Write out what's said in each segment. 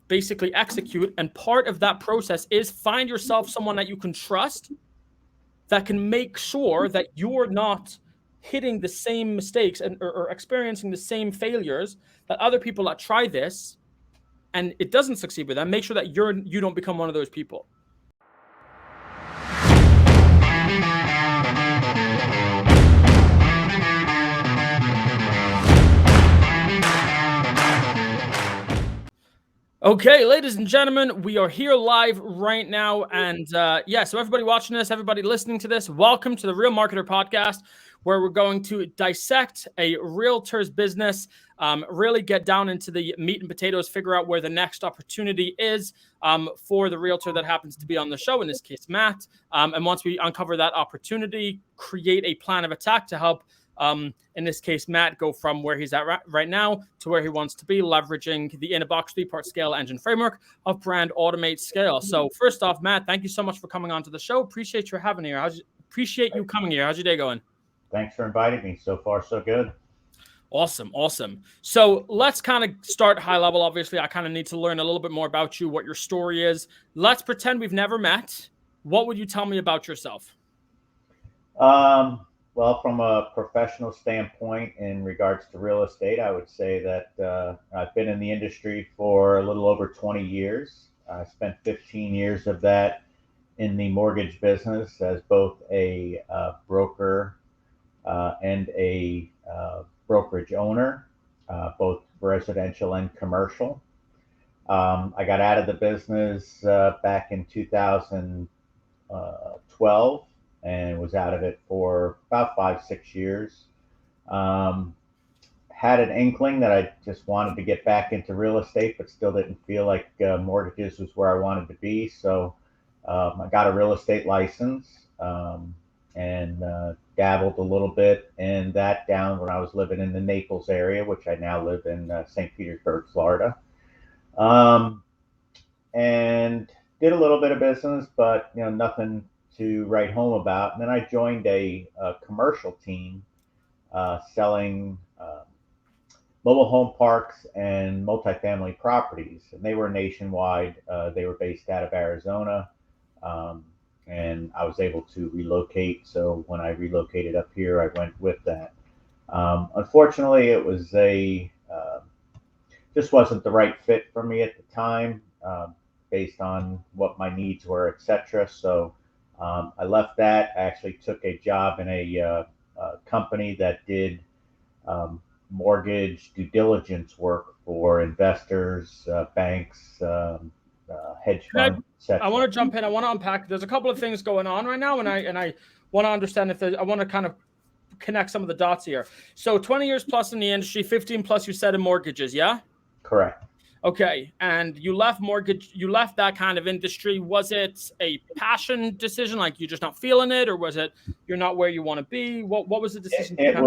basically execute. And part of that process is find yourself someone that you can trust that can make sure that you're not hitting the same mistakes or experiencing the same failures that other people that try this and it doesn't succeed with them. Make sure that you don't become one of those people. Okay, ladies and gentlemen, we are here live right now. And so everybody watching this, everybody listening to this, welcome to the Real Marketer Podcast, where we're going to dissect a realtor's business, really get down into the meat and potatoes, figure out where the next opportunity is for the realtor that happens to be on the show, in this case, Matt. And once we uncover that opportunity, create a plan of attack to help in this case, Matt, go from where he's at right now to where he wants to be, leveraging the Inabox 3-part scale engine framework of brand automate scale. So first off, Matt, thank you so much for coming on to the show. Appreciate you having here. Appreciate you coming here. How's your day going? Thanks for inviting me. So far, so good. Awesome. So let's kind of start high level. Obviously, I kind of need to learn a little bit more about you, what your story is. Let's pretend we've never met. What would you tell me about yourself? Well, from a professional standpoint in regards to real estate, I would say that I've been in the industry for a little over 20 years. I spent 15 years of that in the mortgage business as both a broker and a brokerage owner, both residential and commercial. I got out of the business back in 2012. And was out of it for about 5-6 years. Had an inkling that I just wanted to get back into real estate, but still didn't feel like mortgages was where I wanted to be. So I got a real estate license and dabbled a little bit in that down when I was living in the Naples area, which I now live in St. Petersburg, Florida. And did a little bit of business, but nothing to write home about. And then I joined a commercial team selling mobile home parks and multifamily properties. And they were nationwide. They were based out of Arizona. And I was able to relocate. So when I relocated up here, I went with that. Unfortunately, it was just wasn't the right fit for me at the time, based on what my needs were, etc. So I left that. I actually took a job in a company that did mortgage due diligence work for investors, banks, hedge funds, etc. I want to jump in. I want to unpack. There's a couple of things going on right now, and I want to understand I want to kind of connect some of the dots here. So 20 years plus in the industry, 15 plus you said in mortgages, yeah? Correct. Okay, and you left that kind of industry. Was it a passion decision, like you're just not feeling it, or was it you're not where you want to be? What was the decision? It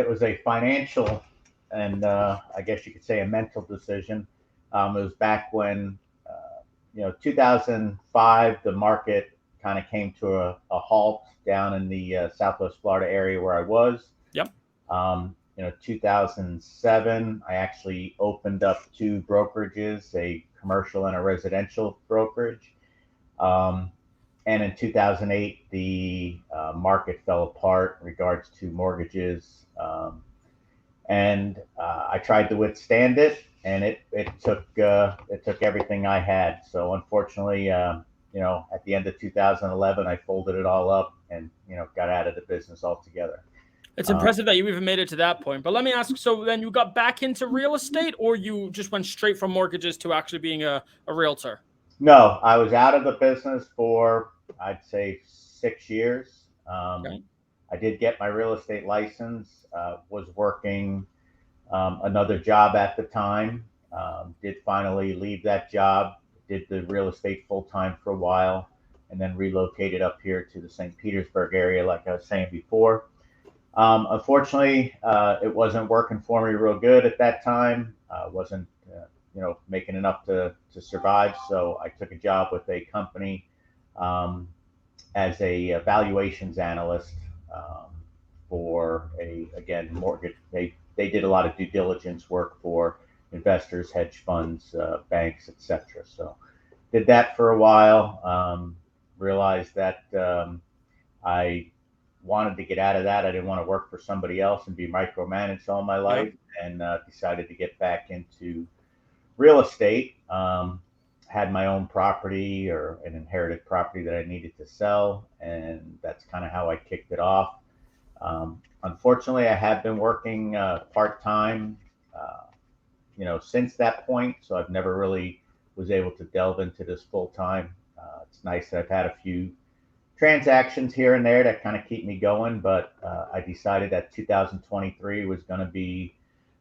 was a financial and I guess you could say a mental decision. It was back when 2005, the market kind of came to a halt down in the Southwest Florida area where I was. Yep. 2007, I actually opened up 2 brokerages, a commercial and a residential brokerage. And in 2008, the market fell apart in regards to mortgages. And I tried to withstand it, and it took everything I had. So unfortunately, at the end of 2011, I folded it all up and got out of the business altogether. It's impressive that you even made it to that point. But let me ask, so then you got back into real estate, or you just went straight from mortgages to actually being a realtor? No, I was out of the business for, I'd say, 6 years. Okay. I did get my real estate license, was working another job at the time, did finally leave that job, did the real estate full-time for a while, and then relocated up here to the St. Petersburg area, like I was saying before. Unfortunately, it wasn't working for me real good at that time. Wasn't, making enough to survive. So I took a job with a company as a valuations analyst for mortgage. They did a lot of due diligence work for investors, hedge funds, banks, etc. So did that for a while. Realized that I wanted to get out of that. I didn't want to work for somebody else and be micromanaged all my life, and decided to get back into real estate. Had my own property or an inherited property that I needed to sell, and that's kind of how I kicked it off. Unfortunately, I have been working part-time, since that point, so I've never really was able to delve into this full-time. It's nice that I've had a few transactions here and there that kind of keep me going, but I decided that 2023 was going to be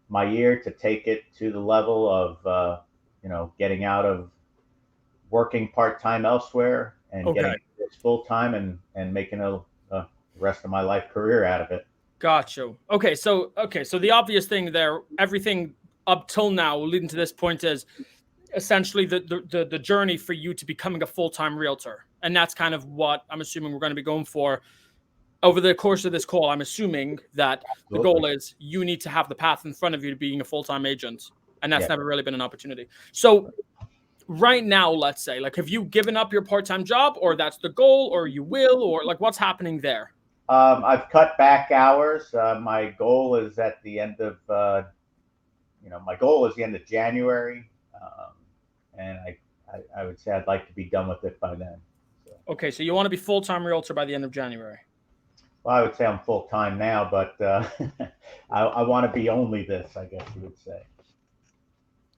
my year to take it to the level of, getting out of working part-time elsewhere and getting this full-time and making a rest of my life career out of it. Gotcha. Okay, so the obvious thing there, everything up till now leading to this point is essentially the journey for you to becoming a full-time realtor. And that's kind of what I'm assuming we're going to be going for over the course of this call. I'm assuming that the goal is you need to have the path in front of you to being a full-time agent. And that's never really been an opportunity. So right now, let's say, like, have you given up your part-time job, or that's the goal, or you will, or like what's happening there? I've cut back hours. My goal is at the end of, my goal is the end of January. And I would say I'd like to be done with it by then. So. Okay, so you want to be full-time realtor by the end of January? Well, I would say I'm full-time now, but I want to be only this, I guess you would say.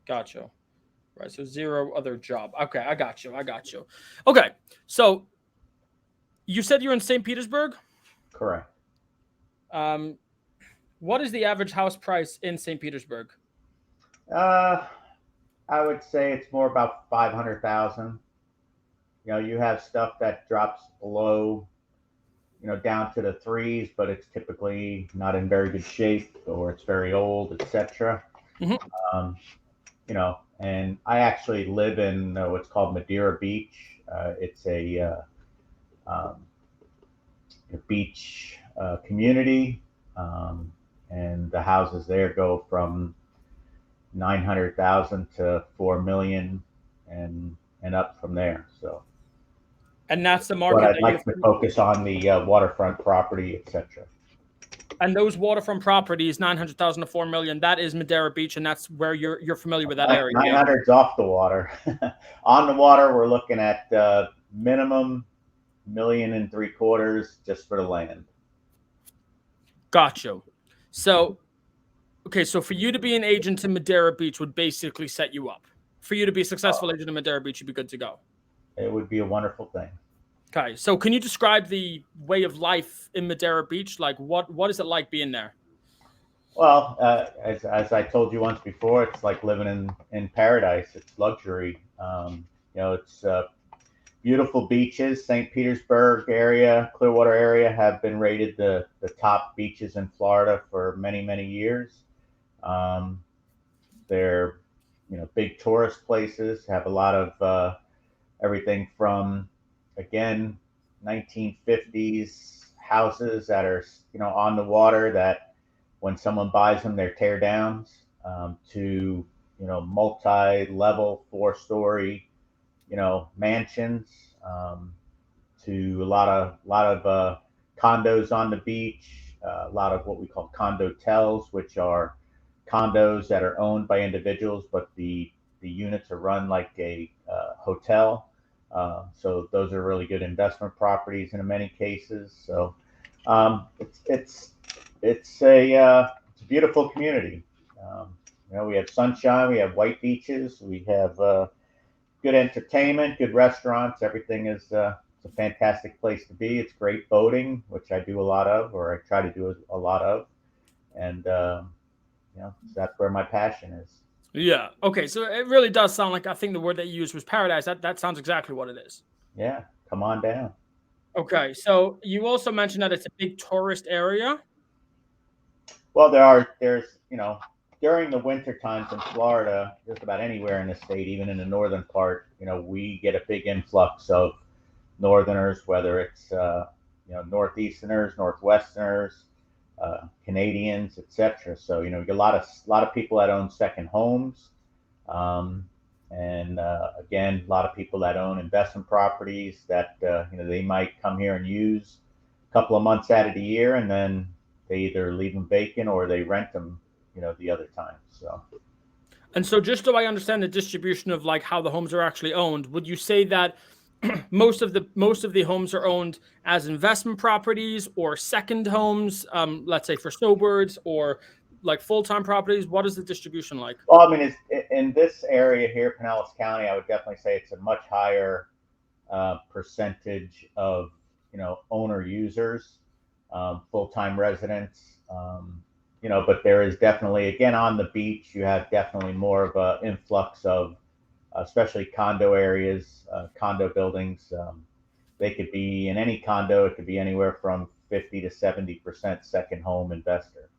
Gotcha. Right, so zero other job. Okay, I got you. Okay, so you said you're in St. Petersburg? Correct. What is the average house price in St. Petersburg? I would say it's more about 500,000. You have stuff that drops below, down to the threes, but it's typically not in very good shape, or it's very old, etc. Mm-hmm. And I actually live in what's called Madeira Beach. It's a beach community, and the houses there go from 900,000 to 4 million and up from there. So, and that's the market. But I'd like to focus on the waterfront property, etc. And those waterfront properties, 900,000 to 4 million, that is Madeira Beach, and that's where you're familiar with that area. 900's off the water. On the water, we're looking at minimum $1.75 million just for the land. Gotcha. So, okay, so for you to be an agent in Madeira Beach would basically set you up. For you to be a successful agent in Madeira Beach, you'd be good to go. It would be a wonderful thing. Okay, so can you describe the way of life in Madeira Beach? Like, what is it like being there? Well, as I told you once before, it's like living in paradise. It's luxury. It's beautiful beaches. St. Petersburg area, Clearwater area have been rated the top beaches in Florida for many, many years. They're, big tourist places, have a lot of everything from, again, 1950s houses that are, on the water that when someone buys them, they're tear downs, to, multi-level 4-story, mansions, to a lot of condos on the beach, a lot of what we call condotels, which are condos that are owned by individuals, but the units are run like a hotel. So those are really good investment properties in many cases. So it's a beautiful community. We have sunshine, we have white beaches, we have good entertainment, good restaurants. Everything is it's a fantastic place to be. It's great boating, which I do a lot of, or I try to do a lot of, and that's where my passion is. Yeah. Okay. So it really does sound like, I think the word that you used was paradise. That sounds exactly what it is. Yeah. Come on down. Okay. So you also mentioned that it's a big tourist area. Well, there's during the winter times in Florida, just about anywhere in the state, even in the northern part, we get a big influx of northerners, whether it's northeasterners, northwesterners, Canadians, etc. So you get a lot of people that own second homes, and again, a lot of people that own investment properties that they might come here and use a couple of months out of the year, and then they either leave them vacant or they rent them, the other time. So. And so, just so I understand the distribution of like how the homes are actually owned, would you say that most of the homes are owned as investment properties or second homes, let's say for snowbirds, or like full-time properties? What is the distribution like? Well, I mean, in this area here, Pinellas County, I would definitely say it's a much higher percentage of owner users, full-time residents. But there is definitely, again, on the beach, you have definitely more of an influx of, especially condo areas, condo buildings. They could be in any condo. It could be anywhere from 50 to 70% second home investor.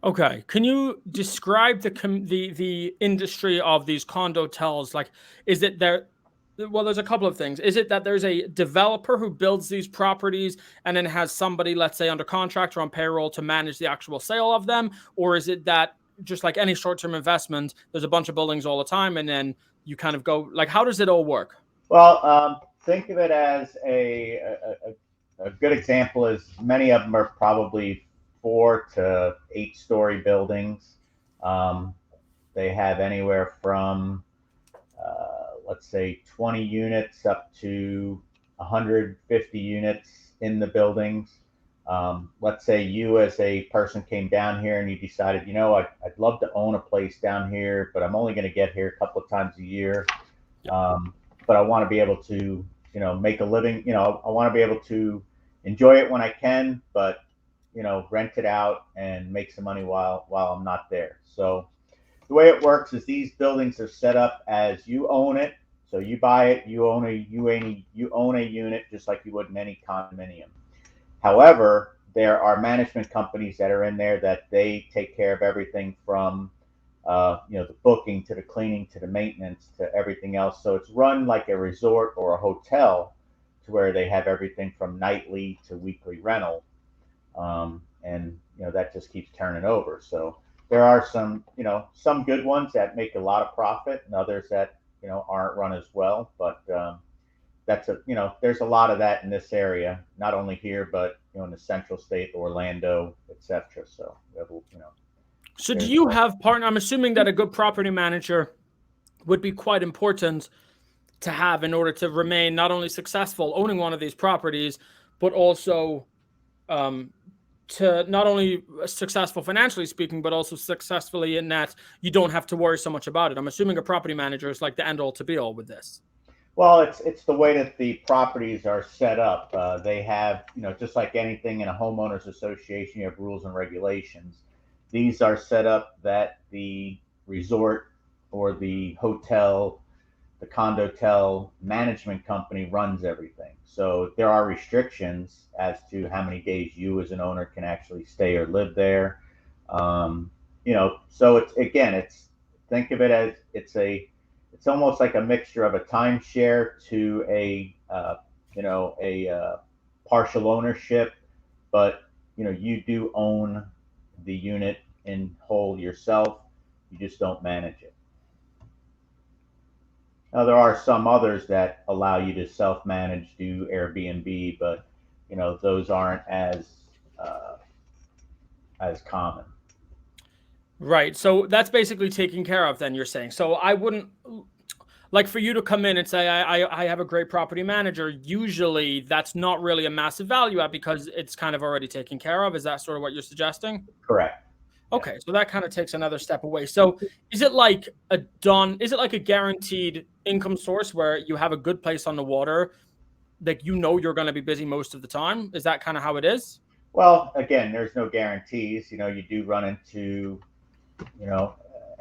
Okay, can you describe the industry of these condo hotels? Like, is it there? Well, there's a couple of things. Is it that there's a developer who builds these properties and then has somebody, let's say, under contract or on payroll to manage the actual sale of them? Or is it that just like any short-term investment, there's a bunch of buildings all the time and then you kind of go, like, how does it all work? Well, think of it as a good example is many of them are probably 4 to 8 story buildings. They have anywhere from let's say 20 units up to 150 units in the buildings. Let's say you as a person came down here and you decided, I'd love to own a place down here, but I'm only going to get here a couple of times a year. But I want to be able to, make a living. I want to be able to enjoy it when I can, but, rent it out and make some money while I'm not there. So the way it works is these buildings are set up as you own it. So you buy it, you own a unit just like you would in any condominium. However, there are management companies that are in there that they take care of everything from the booking to the cleaning to the maintenance to everything else. So it's run like a resort or a hotel, to where they have everything from nightly to weekly rental, and that just keeps turning over. So there are some good ones that make a lot of profit, and others that aren't run as well. But there's a lot of that in this area, not only here, but in the central state, Orlando, etc. So So do you have partner? I'm assuming that a good property manager would be quite important to have in order to remain not only successful owning one of these properties, but also to not only successful financially speaking, but also successfully in that you don't have to worry so much about it. I'm assuming a property manager is like the end all to be all with this. Well, it's the way that the properties are set up. They have, just like anything in a homeowners association, you have rules and regulations. These are set up that the resort or the hotel, the condotel management company runs everything. So there are restrictions as to how many days you as an owner can actually stay or live there. So think of it as it's almost like a mixture of a timeshare to a partial ownership, but you do own the unit in whole yourself. You just don't manage it. Now, there are some others that allow you to self-manage, do Airbnb, but those aren't as common. Right. So that's basically taken care of then, you're saying. So I wouldn't like for you to come in and say, I have a great property manager. Usually that's not really a massive value add because it's kind of already taken care of. Is that sort of what you're suggesting? Correct. Okay, so that kind of takes another step away. So is it like a guaranteed income source where you have a good place on the water, like you're going to be busy most of the time? Is that kind of how it is? Well, again, there's no guarantees. You do run into,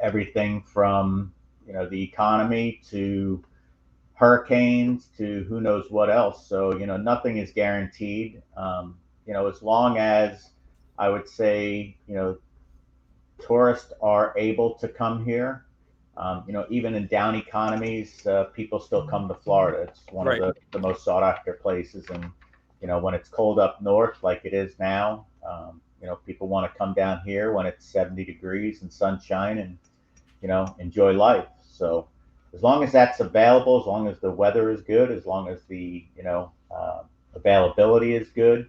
everything from, the economy to hurricanes to who knows what else. So, nothing is guaranteed. As long as I would say, tourists are able to come here. Even in down economies, people still come to Florida. It's one of the most sought after places. And, when it's cold up north, like it is now, People want to come down here when it's 70 degrees and sunshine and, enjoy life. So as long as that's available, as long as the weather is good, as long as the, availability is good,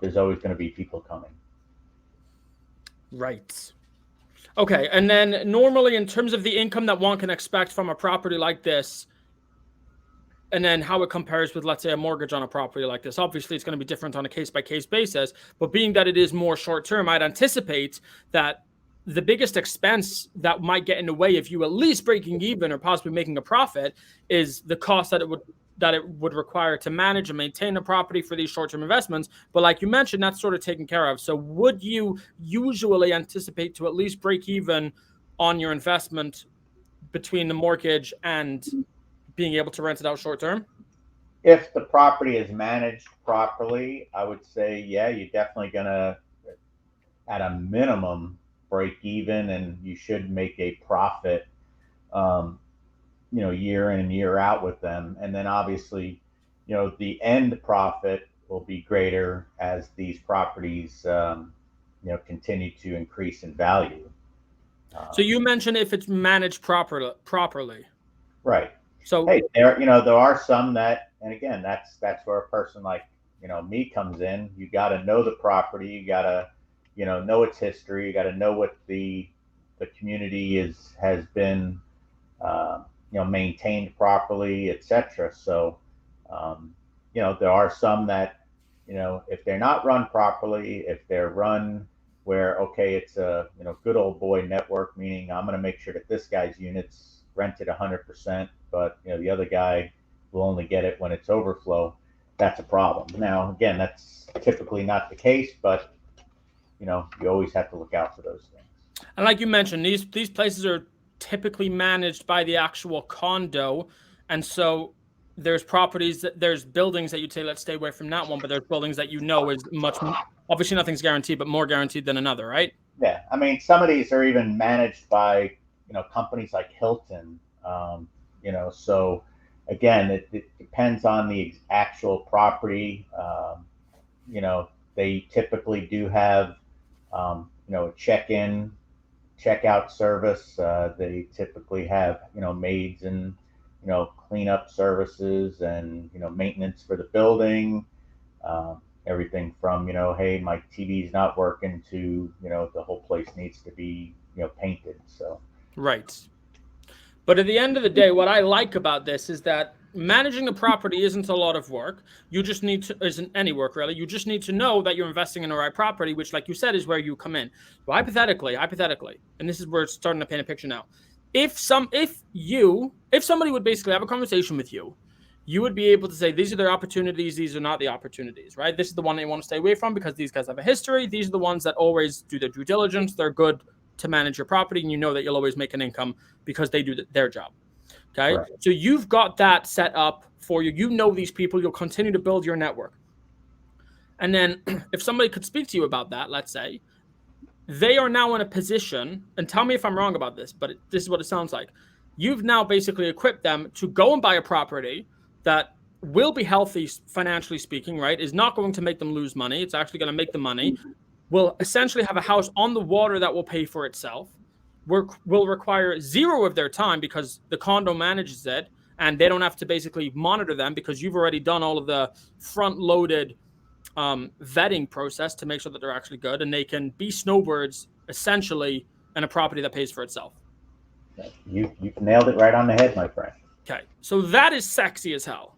there's always going to be people coming. Right. Okay. And then normally in terms of the income that one can expect from a property like this, and then how it compares with, let's say, a mortgage on a property like this. Obviously, it's going to be different on a case-by-case basis, but being that it is more short-term, I'd anticipate that the biggest expense that might get in the way of you at least breaking even or possibly making a profit is the cost that it would require to manage and maintain a property for these short-term investments. But like you mentioned, that's sort of taken care of. So would you usually anticipate to at least break even on your investment between the mortgage and being able to rent it out short term? If the property is managed properly, I would say, yeah, you're definitely gonna, at a minimum, break even, and you should make a profit, year in and year out with them. And then obviously, the end profit will be greater as these properties, continue to increase in value. So you mentioned if it's managed properly. Right. So hey, there are some that, and again, that's where a person like me comes in. You got to know the property. You got to know its history. You got to know what the community has been maintained properly, etc. So there are some that if they're not run properly, if they're run where it's a good old boy network, meaning I'm going to make sure that this guy's units rented 100%, but the other guy will only get it when it's overflow. That's a problem. Now, again, that's typically not the case, but you always have to look out for those things. And like you mentioned, these places are typically managed by the actual condo, and so there's buildings that you'd say, let's stay away from that one, but there's buildings that is much, obviously nothing's guaranteed, but more guaranteed than another, right? Yeah, I mean, some of these are even managed by companies like Hilton. So again, it depends on the actual property. They typically do have a check-in, check-out service. They typically have maids and cleanup services and maintenance for the building. Everything from hey, my TV's not working to the whole place needs to be painted. So right. But at the end of the day, what I like about this is that managing a property isn't a lot of work. You just need to, isn't any work really. You just need to know that you're investing in the right property, which, like you said, is where you come in. So hypothetically, and this is where it's starting to paint a picture now. If somebody would basically have a conversation with you, you would be able to say, these are their opportunities, these are not the opportunities, right? This is the one they want to stay away from because these guys have a history. These are the ones that always do their due diligence. They're good to manage your property, and that you'll always make an income because they do their job. Okay. Right. So you've got that set up for you. These people, you'll continue to build your network. And then if somebody could speak to you about that, let's say, they are now in a position, and tell me if I'm wrong about this, but this is what it sounds like. You've now basically equipped them to go and buy a property that will be healthy financially speaking, right? Is not going to make them lose money. It's actually going to make them money. Will essentially have a house on the water that will pay for itself. Will require zero of their time because the condo manages it, and they don't have to basically monitor them because you've already done all of the front-loaded vetting process to make sure that they're actually good, and they can be snowbirds essentially in a property that pays for itself. You've nailed it right on the head, my friend. Okay, so that is sexy as hell.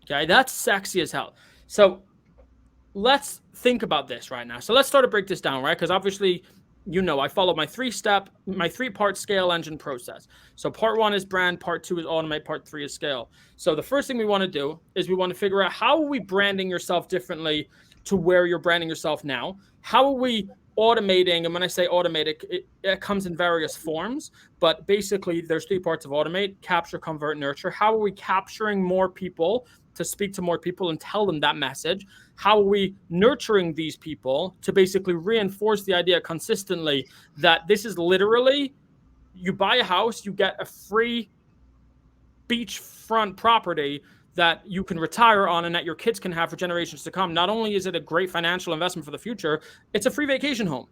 Okay, that's sexy as hell. So let's think about this right now. So let's start to break this down, right? Because obviously, I follow my three-part scale engine process. So part 1 is brand, part 2 is automate, part 3 is scale. So the first thing we want to do is we want to figure out how are we branding yourself differently to where you're branding yourself now? How are we automating? And when I say automate, it comes in various forms, but basically there's 3 parts of automate: capture, convert, nurture. How are we capturing more people to speak to more people and tell them that message? How are we nurturing these people to basically reinforce the idea consistently that this is literally, you buy a house, you get a free beachfront property that you can retire on and that your kids can have for generations to come. Not only is it a great financial investment for the future, it's a free vacation home,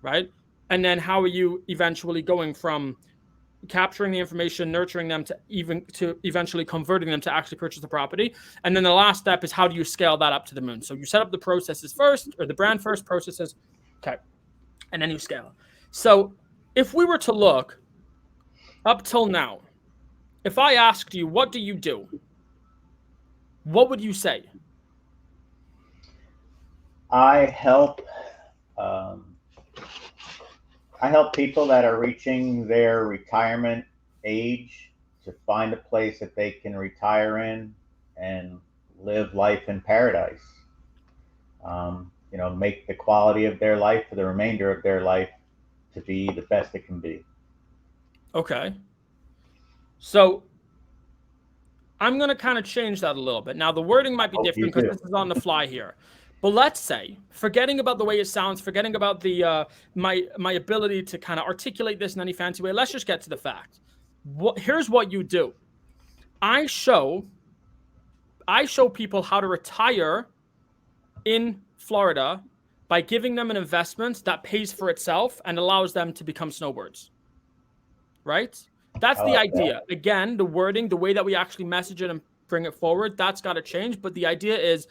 right? And then how are you eventually going from capturing the information, nurturing them to eventually converting them to actually purchase the property? And then the last step is how do you scale that up to the moon? So you set up the processes first, or the brand first, processes, okay, and then you scale. So if we were to look up till now, if I asked you, what do you do? What would you say? I help people that are reaching their retirement age to find a place that they can retire in and live life in paradise. Make the quality of their life for the remainder of their life to be the best it can be. Okay. So I'm going to kind of change that a little bit. Now, the wording might be different because this is on the fly here. But let's say, forgetting about the way it sounds, forgetting about the my ability to kind of articulate this in any fancy way, let's just get to the fact. Here's what you do. I show people how to retire in Florida by giving them an investment that pays for itself and allows them to become snowbirds. Right? That's the idea. Again, the wording, the way that we actually message it and bring it forward, that's got to change. But the idea is,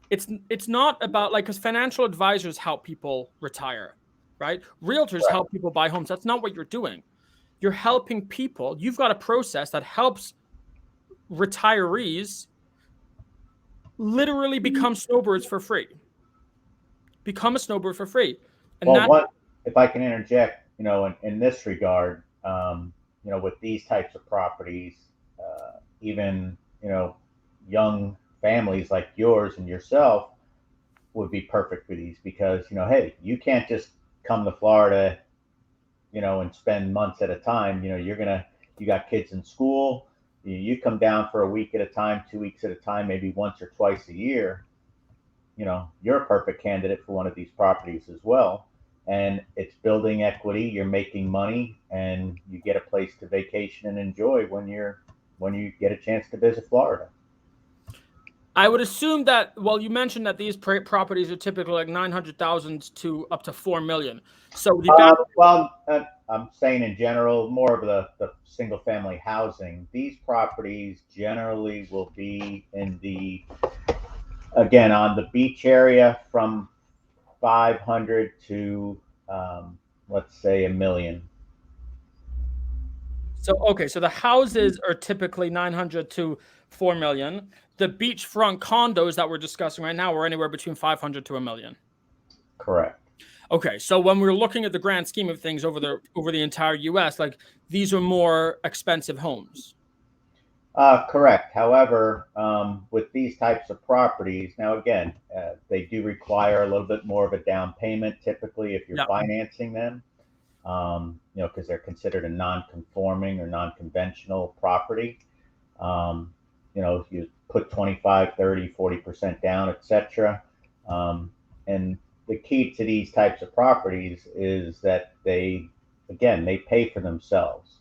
it's not about, like, because financial advisors help people retire, right? Realtors help people buy homes. That's not what you're doing. You're helping people. You've got a process that helps retirees literally become snowbirds for free. Become a snowbird for free. And if I can interject, in this regard, with these types of properties, even, young families like yours and yourself would be perfect for these because, hey, you can't just come to Florida, and spend months at a time. You got kids in school, you come down for a week at a time, 2 weeks at a time, maybe once or twice a year. You're a perfect candidate for one of these properties as well. And it's building equity, you're making money, and you get a place to vacation and enjoy when you get a chance to visit Florida. I would assume that, well, you mentioned that these properties are typically like 900,000 to up to 4 million. So I'm saying in general, more of the single family housing. These properties generally will be in again, on the beach area from 500 to let's say $1 million. So the houses are typically 900 to 4 million. The beachfront condos that we're discussing right now are anywhere between 500 to $1 million. Correct. Okay, so when we're looking at the grand scheme of things over the entire U.S., like, these are more expensive homes. Correct. However, with these types of properties, now again, they do require a little bit more of a down payment typically if you're financing them, because they're considered a non-conforming or non-conventional property. You put 25, 30, 40% down, etc. And the key to these types of properties is that they pay for themselves.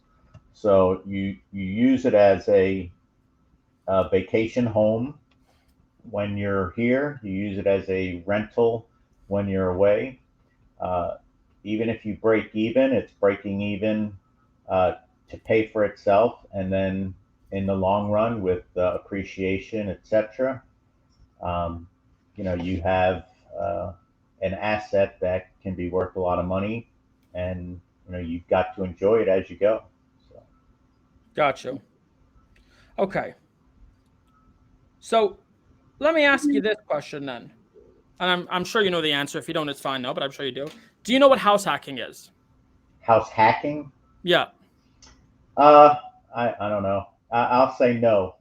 So you use it as a vacation home when you're here. You use it as a rental when you're away. Even if you break even, it's breaking even to pay for itself, and then in the long run with appreciation, etc. You have an asset that can be worth a lot of money, and you've got to enjoy it as you go. So. Gotcha. Okay. So let me ask you this question then, and I'm sure you know the answer. If you don't, it's fine. No, but I'm sure you do. Do you know what house hacking is? House hacking? Yeah. I don't know. I'll say no.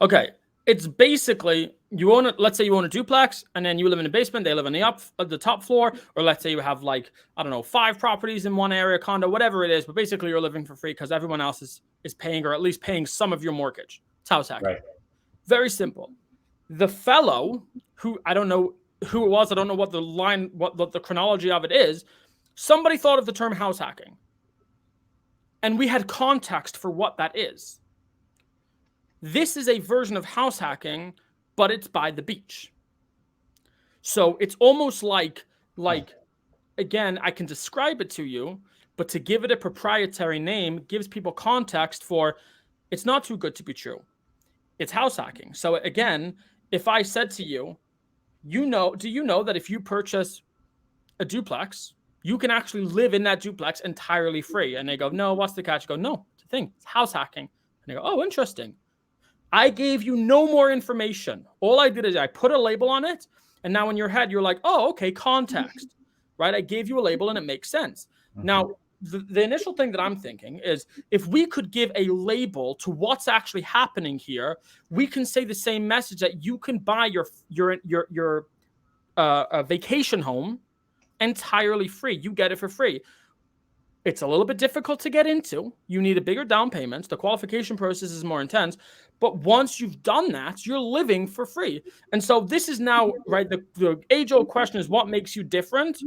Okay. It's basically, let's say you own a duplex, and then you live in the basement, they live on the top floor, or let's say you have, like, I don't know, 5 properties in one area, condo, whatever it is, but basically you're living for free because everyone else is paying, or at least paying some of your mortgage. It's house hacking. Right. Very simple. The fellow, who I don't know who it was, I don't know what the chronology of it is, somebody thought of the term house hacking. And we had context for what that is. This is a version of house hacking, but it's by the beach. So it's almost like again, I can describe it to you, but to give it a proprietary name gives people context for it's not too good to be true. It's house hacking. So again, if I said to you, do you know that if you purchase a duplex, you can actually live in that duplex entirely free? And they go, no, what's the catch? You go, no, it's a thing. It's house hacking. And they go, oh, interesting. I gave you no more information. All I did is I put a label on it. And now in your head, you're like, oh, okay, context, right? I gave you a label and it makes sense. Mm-hmm. Now, the initial thing that I'm thinking is if we could give a label to what's actually happening here, we can say the same message that you can buy your vacation home entirely free. You get it for free. It's a little bit difficult to get into. You need a bigger down payment. The qualification process is more intense. But once you've done that, you're living for free. And so this is now, right, the age-old question is what makes you different?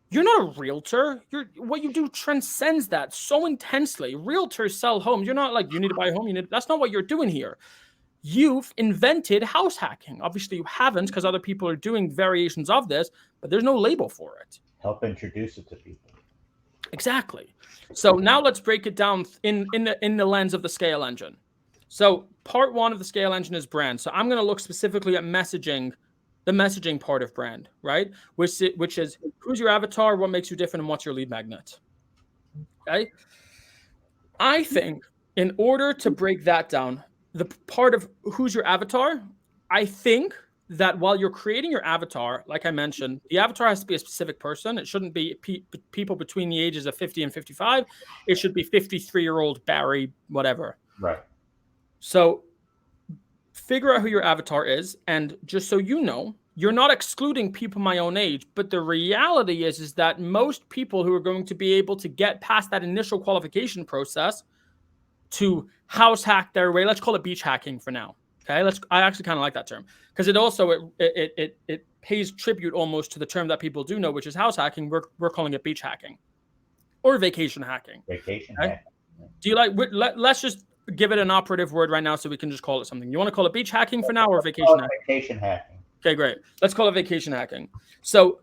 You're not a realtor. What you do transcends that so intensely. Realtors sell homes. You're not like, you need to buy a home. That's not what you're doing here. You've invented house hacking. Obviously, you haven't because other people are doing variations of this, but there's no label for it. Help introduce it to people. Exactly. So now let's break it down in the lens of the scale engine. So part one of the scale engine is brand. So I'm going to look specifically at messaging, the messaging part of brand, right? Which is who's your avatar, what makes you different, and what's your lead magnet. Okay. I think in order to break that down, the part of who's your avatar, I think that while you're creating your avatar, like I mentioned, the avatar has to be a specific person. It shouldn't be people between the ages of 50 and 55. It should be 53-year-old Barry, whatever. Right. So figure out who your avatar is. And just so you know, you're not excluding people my own age, but the reality is that most people who are going to be able to get past that initial qualification process to house hack their way, let's call it beach hacking for now. Okay, I actually kind of like that term because it also it pays tribute almost to the term that people do know, which is house hacking. We're calling it beach hacking or vacation hacking. Vacation hacking. Do you like? Let's just give it an operative word right now, so we can just call it something. You want to call it beach hacking for now, or vacation hacking? Vacation hacking. Okay, great. Let's call it vacation hacking. So,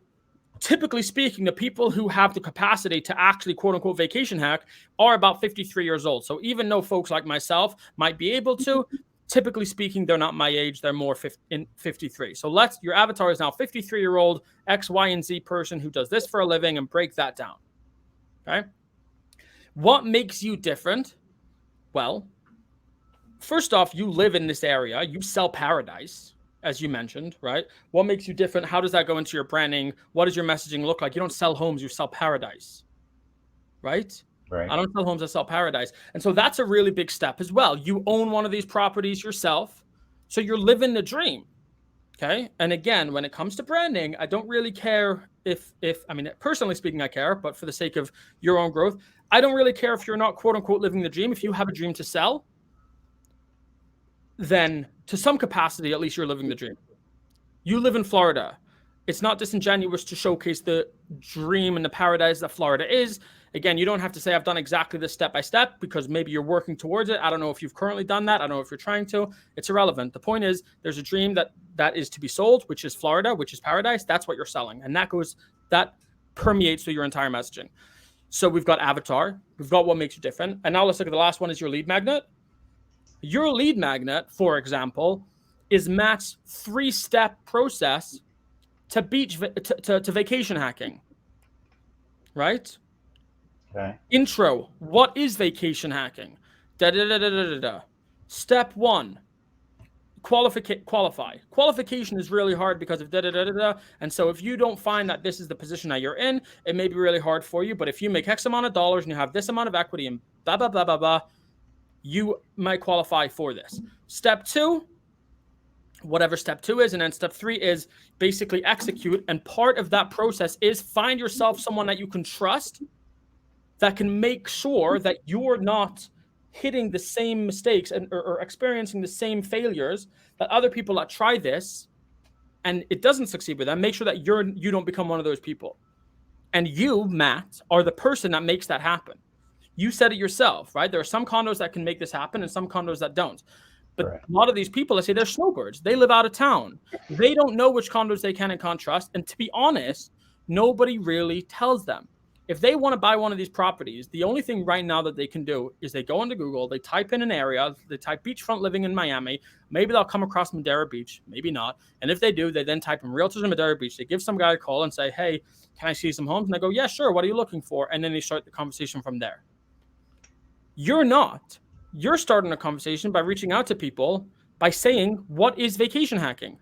typically speaking, the people who have the capacity to actually quote unquote vacation hack are about 53 years old. So even though folks like myself might be able to, typically speaking, they're not my age. They're more 53. So your avatar is now 53-year-old X, Y, and Z person who does this for a living, and break that down. Okay. What makes you different? Well, first off, you live in this area. You sell paradise, as you mentioned, right? What makes you different? How does that go into your branding? What does your messaging look like? You don't sell homes, you sell paradise, right? Right. I don't sell homes, I sell paradise. And so that's a really big step as well. You own one of these properties yourself. So you're living the dream. Okay. And again, when it comes to branding, I don't really care if I mean, personally speaking, I care, but for the sake of your own growth, I don't really care if you're not quote unquote living the dream. If you have a dream to sell, then to some capacity, at least you're living the dream. You live in Florida. It's not disingenuous to showcase the dream and the paradise that Florida is. Again, you don't have to say I've done exactly this step by step because maybe you're working towards it. I don't know if you've currently done that. I don't know if you're trying to. It's irrelevant. The point is there's a dream that is to be sold, which is Florida, which is paradise. That's what you're selling. And that permeates through your entire messaging. So we've got avatar. We've got what makes you different. And now let's look at the last one is your lead magnet. Your lead magnet, for example, is Matt's 3-step process to vacation hacking, right? Okay. Intro. What is vacation hacking? Step 1, qualify. Qualification is really hard because of and so if you don't find that this is the position that you're in, it may be really hard for you. But if you make X amount of dollars and you have this amount of equity and blah blah blah blah blah, you might qualify for this. Step 2, whatever step 2 is, and then step 3 is basically execute. And part of that process is find yourself someone that you can trust that can make sure that you're not hitting the same mistakes or experiencing the same failures that other people that try this and it doesn't succeed with them. Make sure that you don't become one of those people. And you, Matt, are the person that makes that happen. You said it yourself, right? There are some condos that can make this happen and some condos that don't. But Correct. a lot of these people, let's say they're snowbirds. They live out of town. They don't know which condos they can and can't trust. And to be honest, nobody really tells them. If they want to buy one of these properties, the only thing right now that they can do is they go into Google, they type in an area, they type beachfront living in Miami. Maybe they'll come across Madeira Beach, maybe not. And if they do, they then type in realtors in Madeira Beach. They give some guy a call and say, hey, can I see some homes? And they go, yeah, sure. What are you looking for? And then they start the conversation from there. You're not. You're starting a conversation by reaching out to people by saying, what is vacation hacking?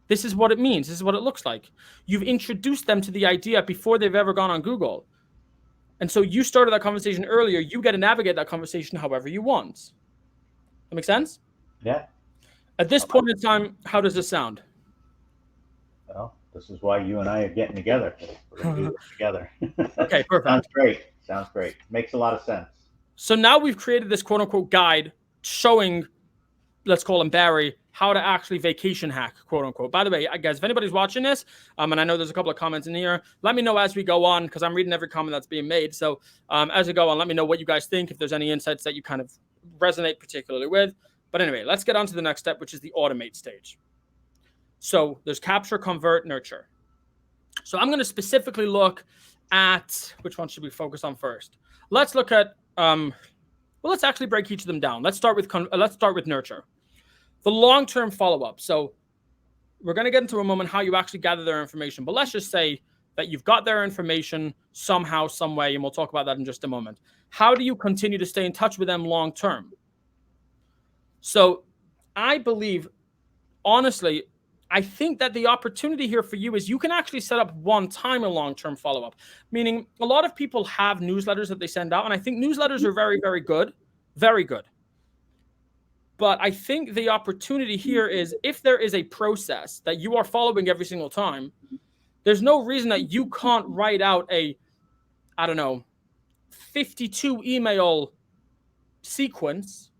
This is what it means. This is what it looks like. You've introduced them to the idea before they've ever gone on Google. And so you started that conversation earlier. You get to navigate that conversation however you want. That make sense? Yeah. At this point in time, how does this sound? Well, this is why you and I are getting together. We're going to do this together. Okay, perfect. Sounds great. Sounds great. Makes a lot of sense. So now we've created this quote unquote guide showing, let's call him Barry, how to actually vacation hack, quote unquote. By the way, guys, if anybody's watching this, and I know there's a couple of comments in here, let me know as we go on, because I'm reading every comment that's being made. So as we go on, let me know what you guys think, if there's any insights that you kind of resonate particularly with. But anyway, let's get on to the next step, which is the automate stage. So there's capture, convert, nurture. So I'm going to specifically look at, which one should we focus on first? Let's look at, well, let's actually break each of them down. Let's start with nurture. The long-term follow-up. So we're going to get into a moment how you actually gather their information. But let's just say that you've got their information somehow, some way, and we'll talk about that in just a moment. How do you continue to stay in touch with them long-term? So I believe, honestly, I think that the opportunity here for you is you can actually set up one-time a long-term follow-up, meaning a lot of people have newsletters that they send out, and I think newsletters are very, very good, very good. But I think the opportunity here is if there is a process that you are following every single time, there's no reason that you can't write out a, I don't know, 52 email sequence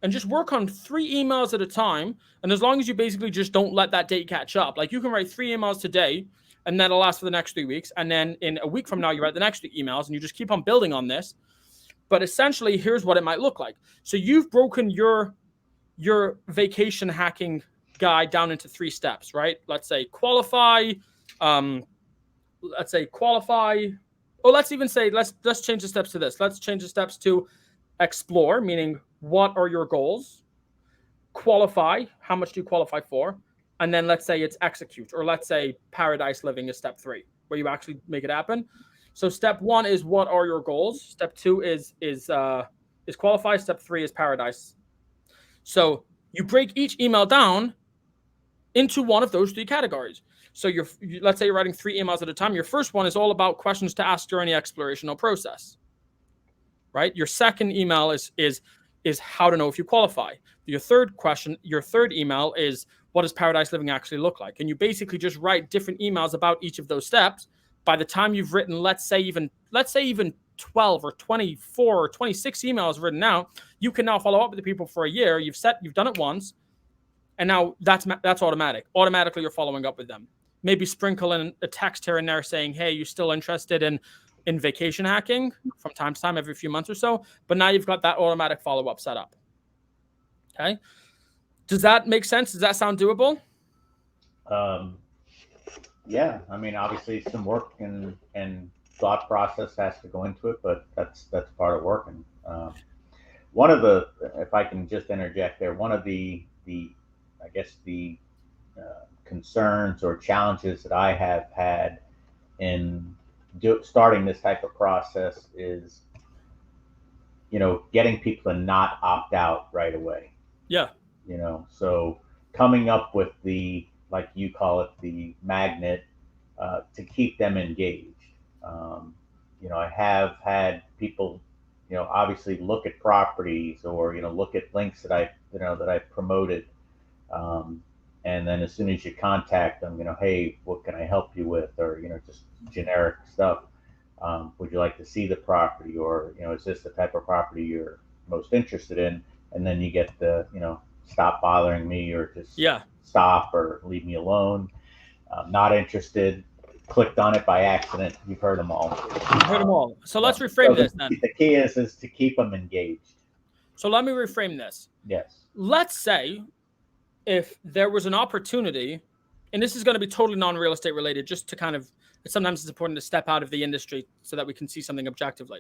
and just work on 3 emails at a time. And as long as you basically just don't let that date catch up, like you can write 3 emails today and that'll last for the next 3 weeks. And then in a week from now, you write the next 3 emails and you just keep on building on this. But essentially, here's what it might look like. So you've broken your vacation hacking guide down into 3 steps, right? Let's say qualify. Let's even say, let's change the steps to this. Let's change the steps to explore, meaning what are your goals? Qualify, how much do you qualify for? And then let's say it's execute, or let's say paradise living is step 3, where you actually make it happen. So step 1 is what are your goals? Step 2 is qualify. Step 3 is paradise. So you break each email down into one of those 3 categories. So let's say you're writing 3 emails at a time. Your first one is all about questions to ask during the explorational process, right? Your second email is how to know if you qualify. Your third email is what does paradise living actually look like? And you basically just write different emails about each of those steps. By the time you've written, let's say even 12 or 24 or 26 emails written out, you can now follow up with the people for a year. You've done it once, and now that's automatic. Automatically, you're following up with them. Maybe sprinkle in a text here and there saying, hey, you still interested in vacation hacking from time to time, every few months or so. But now you've got that automatic follow-up set up. Okay. Does that make sense? Does that sound doable? Yeah. I mean, obviously some work and thought process has to go into it, but that's part of working. One of the, if I can just interject there, one of the I guess the concerns or challenges that I have had in starting this type of process is, getting people to not opt out right away. Yeah. So coming up with the, like you call it, the magnet to keep them engaged. I have had people, obviously look at properties or, look at links that I promoted. And then as soon as you contact them, hey, what can I help you with? Or, just generic stuff. Would you like to see the property? Or, is this the type of property you're most interested in? And then you get the, stop bothering me, or just stop or leave me alone. Not interested. clicked on it by accident. You've heard them all. You've heard them all. So let's reframe this then. The key is to keep them engaged. So let me reframe this. Yes. Let's say if there was an opportunity, and this is going to be totally non-real estate related, just to kind of, sometimes it's important to step out of the industry so that we can see something objectively.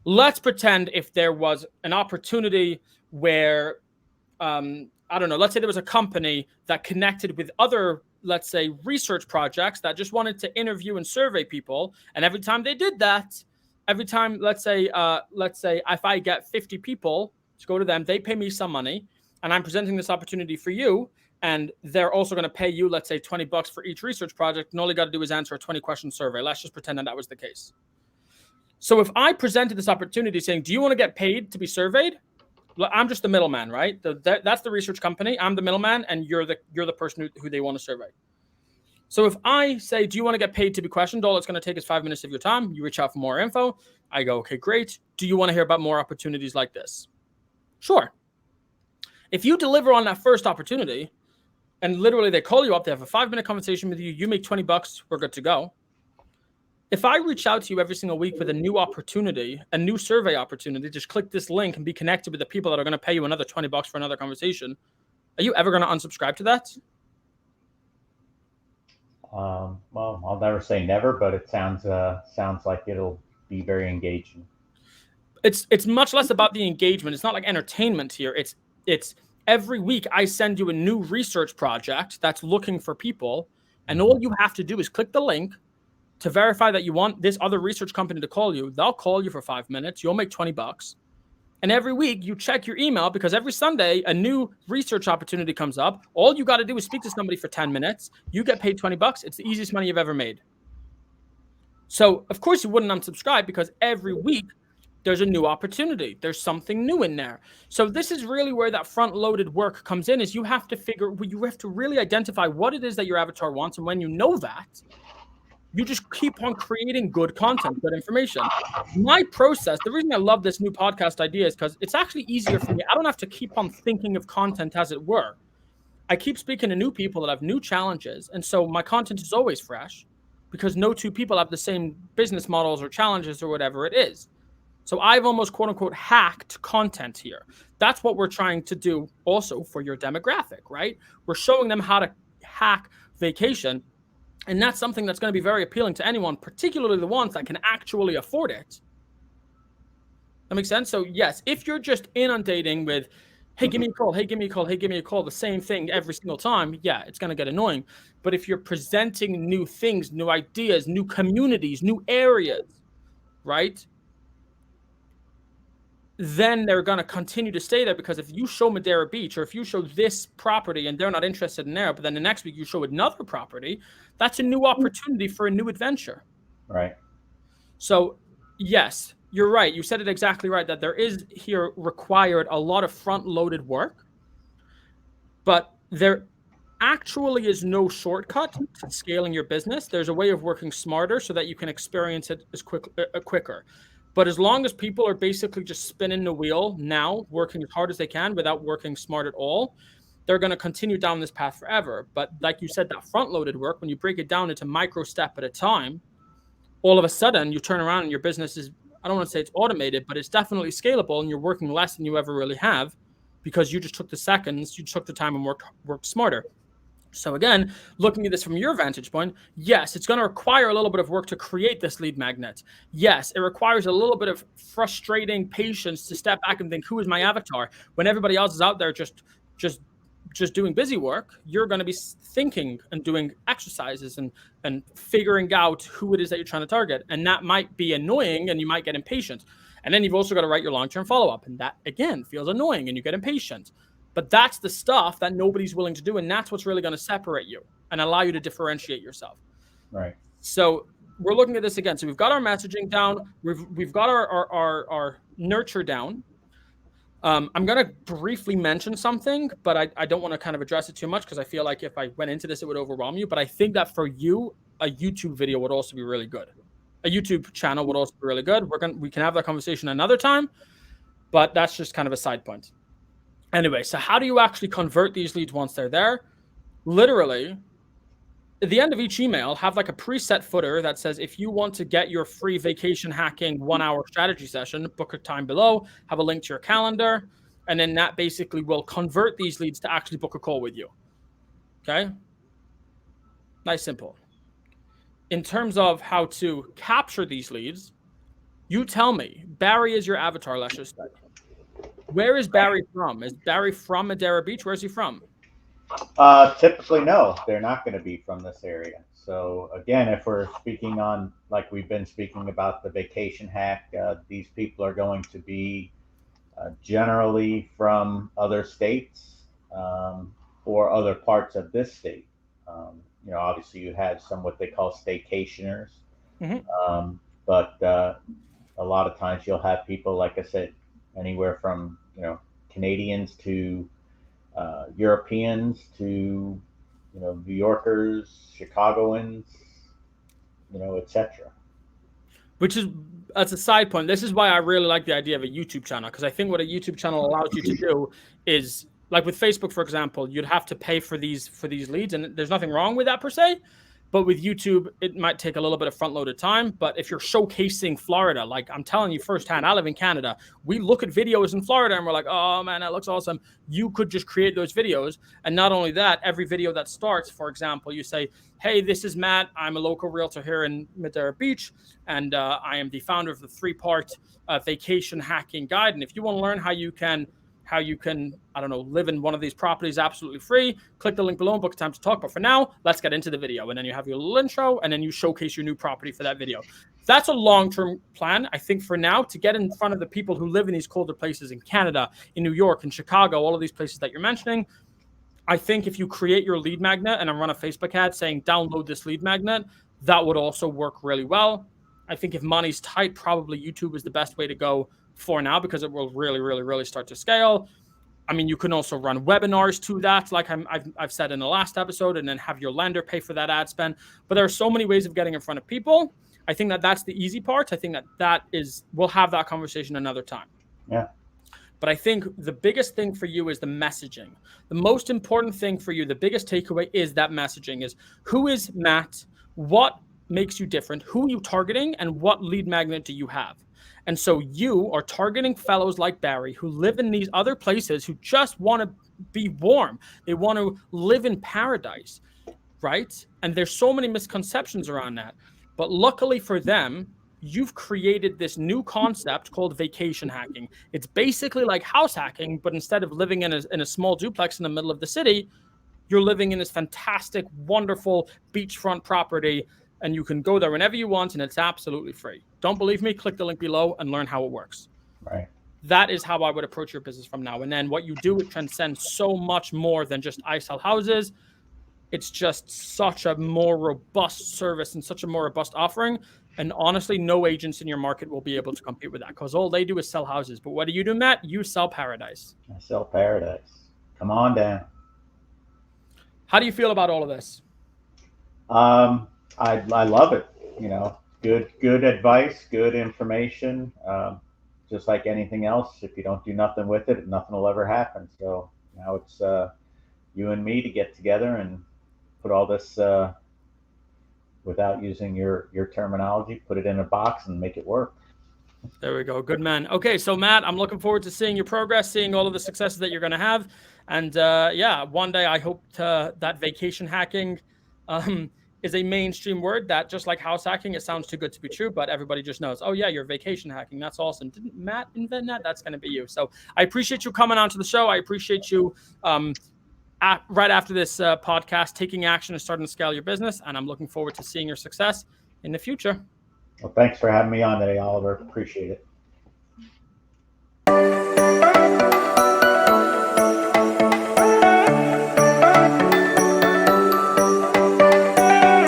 Let's pretend if there was an opportunity where, I don't know, let's say there was a company that connected with other, let's say, research projects that just wanted to interview and survey people. And every time they did that, every time, let's say if I get 50 people to go to them, they pay me some money, and I'm presenting this opportunity for you. And they're also going to pay you, let's say, $20 for each research project. And all you got to do is answer a 20-question survey. Let's just pretend that was the case. So if I presented this opportunity saying, do you want to get paid to be surveyed? I'm just the middleman, right? That's the research company. I'm the middleman, and you're the person who they want to survey. So if I say, do you want to get paid to be questioned? All it's going to take is 5 minutes of your time. You reach out for more info. I go, okay, great. Do you want to hear about more opportunities like this? Sure. If you deliver on that first opportunity, and literally they call you up, they have a 5-minute conversation with you, you make $20, we're good to go. If I reach out to you every single week with a new opportunity, a new survey opportunity, just click this link and be connected with the people that are going to pay you another $20 for another conversation, are you ever going to unsubscribe to that? Well, I'll never say never, but it sounds like it'll be very engaging. It's much less about the engagement. It's not like entertainment here. It's every week I send you a new research project that's looking for people, and all you have to do is click the link to verify that you want this other research company to call you. They'll call you for 5 minutes. You'll make $20. And every week you check your email, because every Sunday a new research opportunity comes up. All you got to do is speak to somebody for 10 minutes. You get paid $20. It's the easiest money you've ever made. So of course you wouldn't unsubscribe, because every week there's a new opportunity. There's something new in there. So this is really where that front-loaded work comes in, is you have to really identify what it is that your avatar wants. And when you know that, you just keep on creating good content, good information. My process, the reason I love this new podcast idea is because it's actually easier for me. I don't have to keep on thinking of content, as it were. I keep speaking to new people that have new challenges. And so my content is always fresh, because no two people have the same business models or challenges or whatever it is. So I've almost, quote unquote, hacked content here. That's what we're trying to do also for your demographic, right? We're showing them how to hack vacation. And that's something that's going to be very appealing to anyone, particularly the ones that can actually afford it. That makes sense? So yes, if you're just inundating with, hey, give me a call, hey, give me a call, hey, give me a call, the same thing every single time, yeah, it's going to get annoying. But if you're presenting new things, new ideas, new communities, new areas, right, then they're going to continue to stay there. Because if you show Madeira Beach, or if you show this property and they're not interested in there, but then the next week you show another property, that's a new opportunity for a new adventure. Right. So yes, you're right. You said it exactly right, that there is here required a lot of front-loaded work, but there actually is no shortcut to scaling your business. There's a way of working smarter so that you can experience it as quicker. But as long as people are basically just spinning the wheel now, working as hard as they can without working smart at all, they're going to continue down this path forever. But like you said, that front-loaded work, when you break it down into micro step at a time, all of a sudden you turn around and your business is, I don't want to say it's automated, but it's definitely scalable, and you're working less than you ever really have, because you just took the seconds, you took the time and worked smarter. So again, looking at this from your vantage point, yes, it's going to require a little bit of work to create this lead magnet. Yes, it requires a little bit of frustrating patience to step back and think, who is my avatar? When everybody else is out there just doing busy work, you're going to be thinking and doing exercises and figuring out who it is that you're trying to target. And that might be annoying, and you might get impatient. And then you've also got to write your long-term follow-up. And that, again, feels annoying, and you get impatient. But that's the stuff that nobody's willing to do. And that's what's really going to separate you and allow you to differentiate yourself. Right. So we're looking at this again. So we've got our messaging down. We've got our nurture down. I'm going to briefly mention something, but I don't want to kind of address it too much, because I feel like if I went into this, it would overwhelm you. But I think that for you, a YouTube video would also be really good. A YouTube channel would also be really good. We can have that conversation another time, but that's just kind of a side point. Anyway, so how do you actually convert these leads once they're there? Literally, at the end of each email, have like a preset footer that says, if you want to get your free vacation hacking 1-hour strategy session, book a time below, have a link to your calendar. And then that basically will convert these leads to actually book a call with you. Okay. Nice, simple. In terms of how to capture these leads, you tell me. Barry is your avatar, let's just say. Where is Barry from? Is Barry from Madeira Beach? Where's he from? Typically, no, they're not going to be from this area. So again, if we're speaking on, like we've been speaking about the vacation hack, these people are going to be generally from other states or other parts of this state. Obviously you have some what they call staycationers, but a lot of times you'll have people, like I said, anywhere from Canadians to Europeans to New Yorkers, Chicagoans, etc. Which is, as a side point, this is why I really like the idea of a YouTube channel, because I think what a YouTube channel allows you to do is, like with Facebook, for example, you'd have to pay for these leads, and there's nothing wrong with that per se. But with YouTube, it might take a little bit of front-loaded time. But if you're showcasing Florida, like I'm telling you firsthand, I live in Canada. We look at videos in Florida and we're like, oh man, that looks awesome. You could just create those videos. And not only that, every video that starts, for example, you say, hey, this is Matt. I'm a local realtor here in Madeira Beach. And I am the founder of the 3-part vacation hacking guide. And if you want to learn how you can, I don't know, live in one of these properties absolutely free, click the link below and book a time to talk. But for now, let's get into the video. And then you have your little intro, and then you showcase your new property for that video. That's a long-term plan. I think for now, to get in front of the people who live in these colder places in Canada, in New York, in Chicago, all of these places that you're mentioning, I think if you create your lead magnet and then run a Facebook ad saying, download this lead magnet, that would also work really well. I think if money's tight, probably YouTube is the best way to go for now, because it will really, really, really start to scale. I mean, you can also run webinars to that, like I've said in the last episode, and then have your lender pay for that ad spend. But there are so many ways of getting in front of people. I think that that's the easy part. I think we'll have that conversation another time. Yeah. But I think the biggest thing for you is the messaging. The most important thing for you, the biggest takeaway is that messaging is, who is Matt? What makes you different? Who are you targeting? And what lead magnet do you have? And so you are targeting fellows like Barry who live in these other places, who just want to be warm. They want to live in paradise, right? And there's so many misconceptions around that. But luckily for them, you've created this new concept called vacation hacking. It's basically like house hacking, but instead of living in a small duplex in the middle of the city, you're living in this fantastic, wonderful beachfront property, and you can go there whenever you want, and it's absolutely free. Don't believe me? Click the link below and learn how it works. Right. That is how I would approach your business from now. And then what you do, it transcends so much more than just I sell houses. It's just such a more robust service and such a more robust offering. And honestly, no agents in your market will be able to compete with that, because all they do is sell houses. But what do, Matt? You sell paradise. I sell paradise. Come on down. How do you feel about all of this? I love it. Good advice, good information. Just like anything else, if you don't do nothing with it, nothing will ever happen. So now it's you and me to get together and put all this, without using your terminology, put it in a box and make it work. There we go. Good man. Okay, so Matt, I'm looking forward to seeing your progress, seeing all of the successes that you're going to have. And one day I hope that vacation hacking is a mainstream word, that just like house hacking, it sounds too good to be true, but everybody just knows, oh yeah, you're vacation hacking. That's awesome. Didn't Matt invent that? That's going to be you. So I appreciate you coming onto the show. I appreciate you right after this podcast, taking action and starting to scale your business. And I'm looking forward to seeing your success in the future. Well, thanks for having me on today, Oliver. Appreciate it.